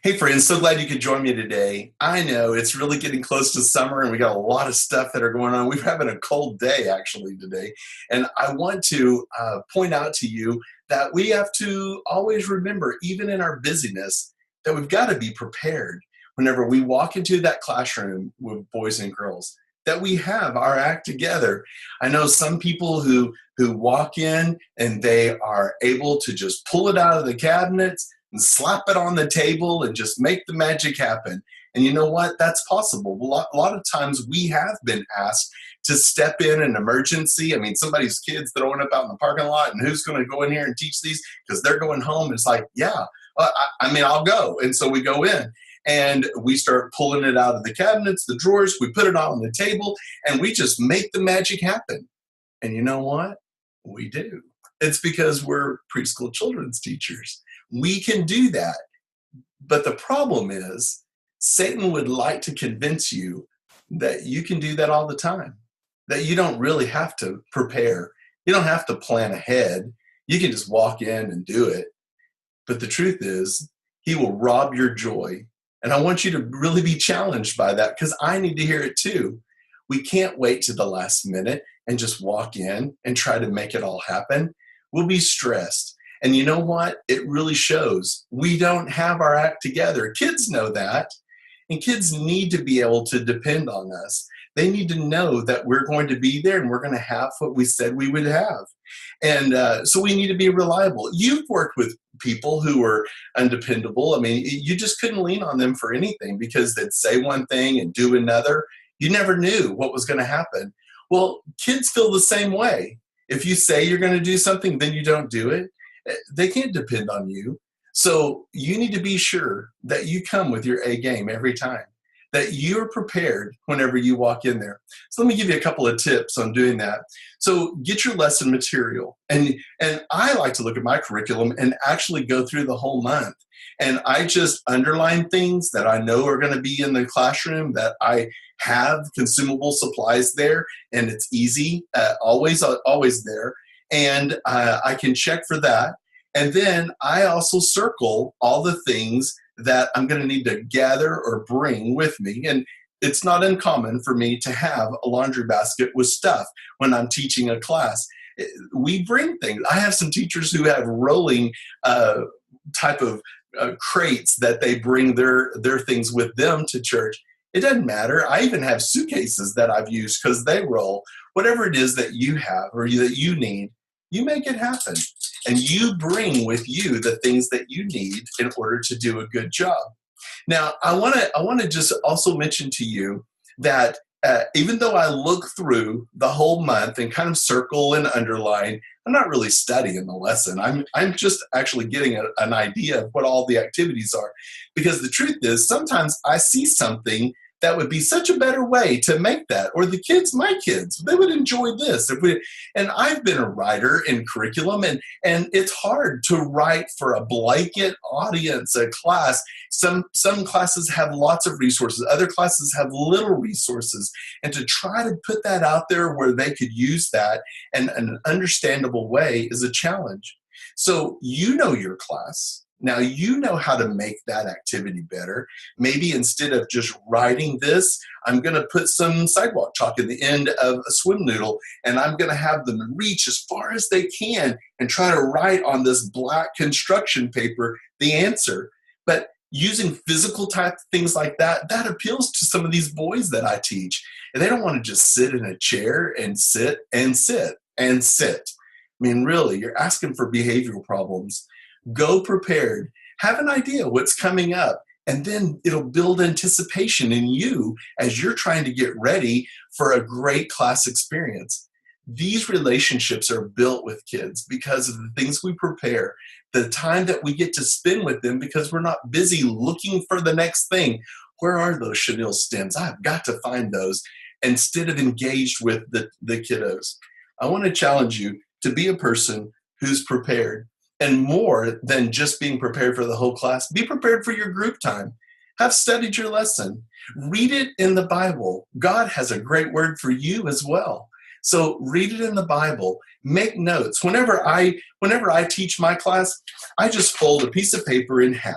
Hey friends, so glad you could join me today. I know it's really getting close to summer and we got a lot of stuff that are going on. We're having a cold day actually today. And I want to point out to you that we have to always remember, even in our busyness, that we've got to be prepared whenever we walk into that classroom with boys and girls, that we have our act together. I know some people who walk in and they are able to just pull it out of the cabinets and slap it on the table and just make the magic happen. And you know what? That's possible. A lot of times we have been asked to step in an emergency. I mean, somebody's kids throwing up out in the parking lot, and who's going to go in here and teach these because they're going home? It's like, yeah, I'll go. And so we go in and we start pulling it out of the cabinets, the drawers, we put it on the table, and we just make the magic happen. And you know what? We do. It's because we're preschool children's teachers. We can do that. But the problem is, Satan would like to convince you that you can do that all the time, that you don't really have to prepare. You don't have to plan ahead. You can just walk in and do it. But the truth is, he will rob your joy. And I want you to really be challenged by that because I need to hear it too. We can't wait to the last minute and just walk in and try to make it all happen. We'll be stressed. And you know what? It really shows. We don't have our act together. Kids know that. And kids need to be able to depend on us. They need to know that we're going to be there and we're going to have what we said we would have. And so we need to be reliable. You've worked with people who are undependable. I mean, you just couldn't lean on them for anything because they'd say one thing and do another. You never knew what was going to happen. Well, kids feel the same way. If you say you're going to do something, then you don't do it. They can't depend on you. So you need to be sure that you come with your A game every time, that you're prepared whenever you walk in there. So let me give you a couple of tips on doing that. So get your lesson material. And I like to look at my curriculum and actually go through the whole month. And I just underline things that I know are going to be in the classroom, that I have consumable supplies there, and it's easy, always there. And I can check for that. And then I also circle all the things that I'm going to need to gather or bring with me. And it's not uncommon for me to have a laundry basket with stuff when I'm teaching a class. We bring things. I have some teachers who have rolling type of crates that they bring their things with them to church. It doesn't matter. I even have suitcases that I've used because they roll. Whatever it is that you have or that you need, you make it happen. And you bring with you the things that you need in order to do a good job. Now, I want to just also mention to you that even though I look through the whole month and kind of circle and underline, I'm not really studying the lesson. I'm just actually getting an idea of what all the activities are. Because the truth is, sometimes I see something that would be such a better way to make that. Or the kids, my kids, they would enjoy this. And I've been a writer in curriculum, and it's hard to write for a blanket audience, a class. Some classes have lots of resources. Other classes have little resources. And to try to put that out there where they could use that in an understandable way is a challenge. So you know your class. Now you know how to make that activity better. Maybe instead of just writing this, I'm going to put some sidewalk chalk in the end of a swim noodle, and I'm going to have them reach as far as they can and try to write on this black construction paper the answer. But using physical type things like that, that appeals to some of these boys that I teach. And they don't want to just sit in a chair and sit and sit and sit. I mean, really, you're asking for behavioral problems. Go prepared. Have an idea what's coming up, and then it'll build anticipation in you as you're trying to get ready for a great class experience. These relationships are built with kids because of the things we prepare, the time that we get to spend with them because we're not busy looking for the next thing. Where are those chenille stems? I've got to find those instead of engaged with the kiddos. I want to challenge you to be a person who's prepared. And more than just being prepared for the whole class, be prepared for your group time. Have studied your lesson. Read it in the Bible. God has a great word for you as well. So read it in the Bible. Make notes. Whenever I teach my class, I just fold a piece of paper in half.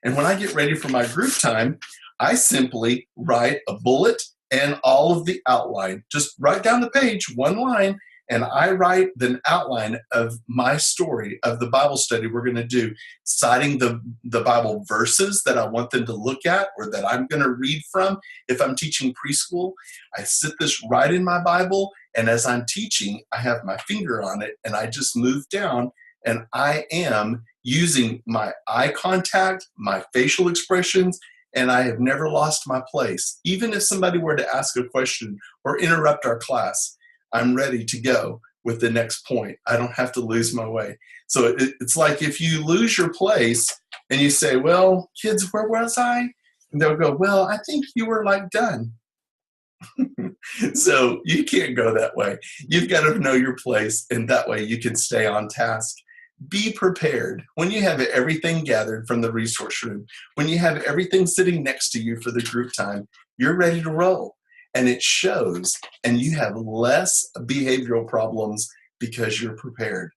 And when I get ready for my group time, I simply write a bullet and all of the outline. Just write down the page, one line, and I write the outline of my story of the Bible study we're going to do, citing the Bible verses that I want them to look at or that I'm going to read from. If I'm teaching preschool, I sit this right in my Bible, and as I'm teaching, I have my finger on it, and I just move down, and I am using my eye contact, my facial expressions, and I have never lost my place. Even if somebody were to ask a question or interrupt our class, I'm ready to go with the next point. I don't have to lose my way. So it's like if you lose your place and you say, well, kids, where was I? And they'll go, well, I think you were like done. So you can't go that way. You've got to know your place, and that way you can stay on task. Be prepared. When you have everything gathered from the resource room, when you have everything sitting next to you for the group time, you're ready to roll. And it shows, and you have less behavioral problems because you're prepared.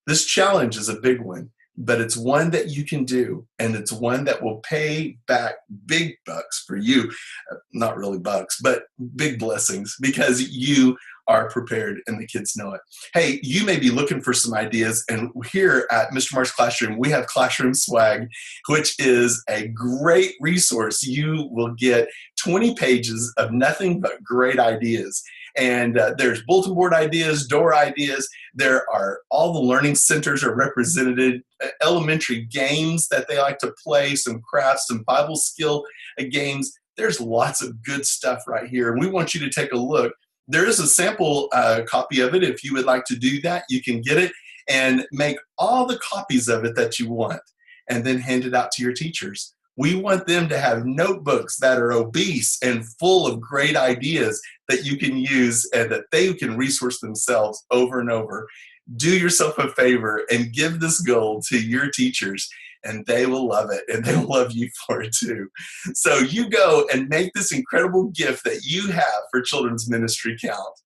This challenge is a big one, but it's one that you can do, and it's one that will pay back big bucks for you. Not really bucks, but big blessings, because you are prepared and the kids know it. Hey, you may be looking for some ideas, and here at Mr. Mark's Classroom, we have Classroom Swag, which is a great resource. You will get 20 pages of nothing but great ideas. And there's bulletin board ideas, door ideas. There are all the learning centers are represented, elementary games that they like to play, some crafts, some Bible skill games. There's lots of good stuff right here. And we want you to take a look. There is a sample copy of it. If you would like to do that, you can get it and make all the copies of it that you want and then hand it out to your teachers. We want them to have notebooks that are obese and full of great ideas that you can use and that they can resource themselves over and over. Do yourself a favor and give this gold to your teachers, and they will love it, and they will love you for it too. So you go and make this incredible gift that you have for children's ministry count.